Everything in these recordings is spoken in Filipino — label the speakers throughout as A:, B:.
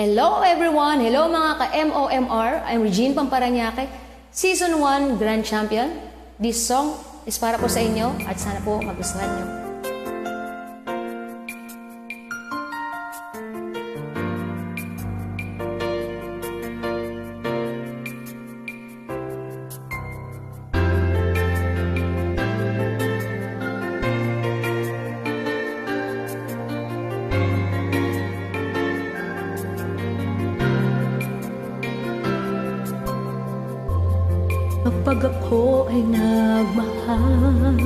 A: Hello everyone! Hello mga ka-MOMR! I'm Regine Pamparanaque, Season 1 Grand Champion. This song is para po sa inyo at sana po magustuhan nyo.
B: Kapag ako ay nagmahal,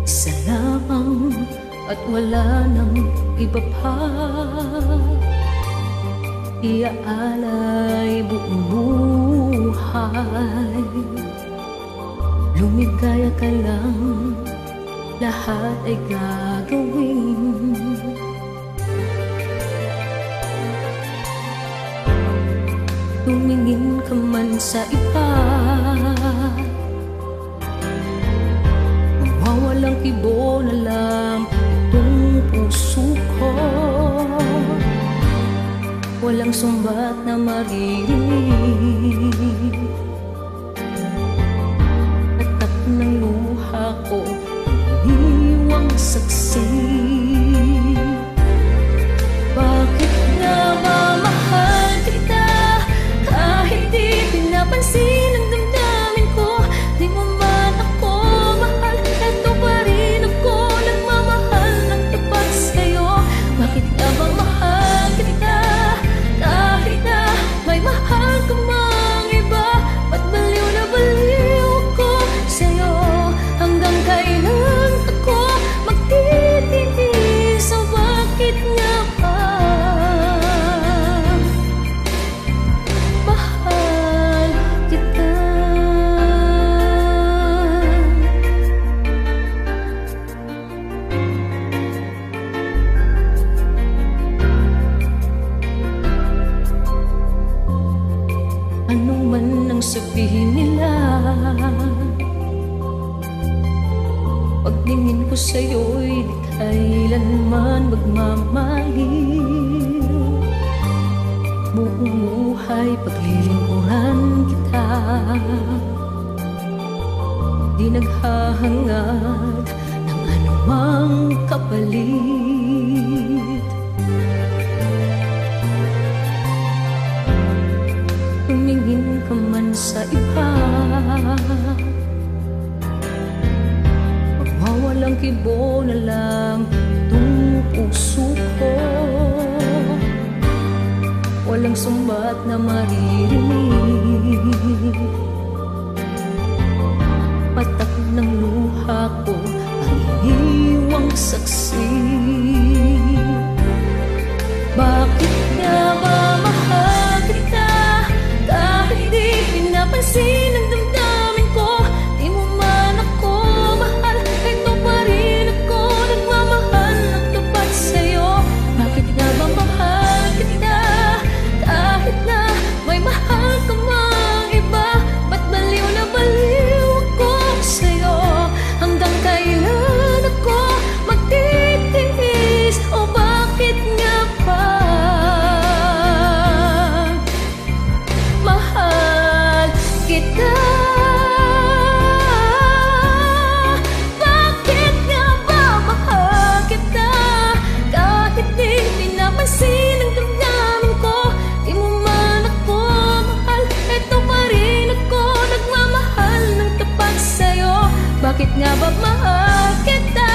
B: isa lamang at wala nang iba pa, iaalay buong buhay. Lumigaya ka lang, lahat ay gagawin. Tumingin ka man sa iba, mawawalang kibo na lang itong puso ko. Walang sumbat na maririnig, tatak ng luha ko, iniwang saksi. Bakit nga ba mahal kita? Kahit di pinapansin ang damdamin ko, di mo man ako mahal, eto pa rin ako nagmamahal ng tapat sa'yo. Bakit nga ba mahal kita? Kahit na may mahal ka mang iba, ba't baliw na baliw ako sa'yo? Hanggang kailan ako magtitiis? O bakit nga ba ano man ang sabihin nila? Pagtingin ko sa'yo'y di kailanman magmamaliw. Buong buhay paglilingkuran kita, di naghahangad ng anumang kapalit. Tumingin ka man sa iba, mawawalang kibo na lang itong puso ko. Walang sumbat na maririnig, patak ng luha ko, ang iniwang saksi. Bakit nga ba mahal kita? Kahit di pinapansin ang damdamin ko, di mo man ako mahal, eto pa rin ako nagmamahal ng tapat sa'yo. Bakit nga ba mahal kita? Kahit na may mahal ka mang iba, ba't baliw na baliw ako sa'yo? Hanggang kailan ako magtitiis? O bakit nga ba mahal kita? Bakit nga ba mahal kita? Kahit di pinapansin ang damdamin ko, di mo man ako mahal, eto pa rin ako nagmamahal ng tapat sa'yo. Bakit nga ba mahal kita?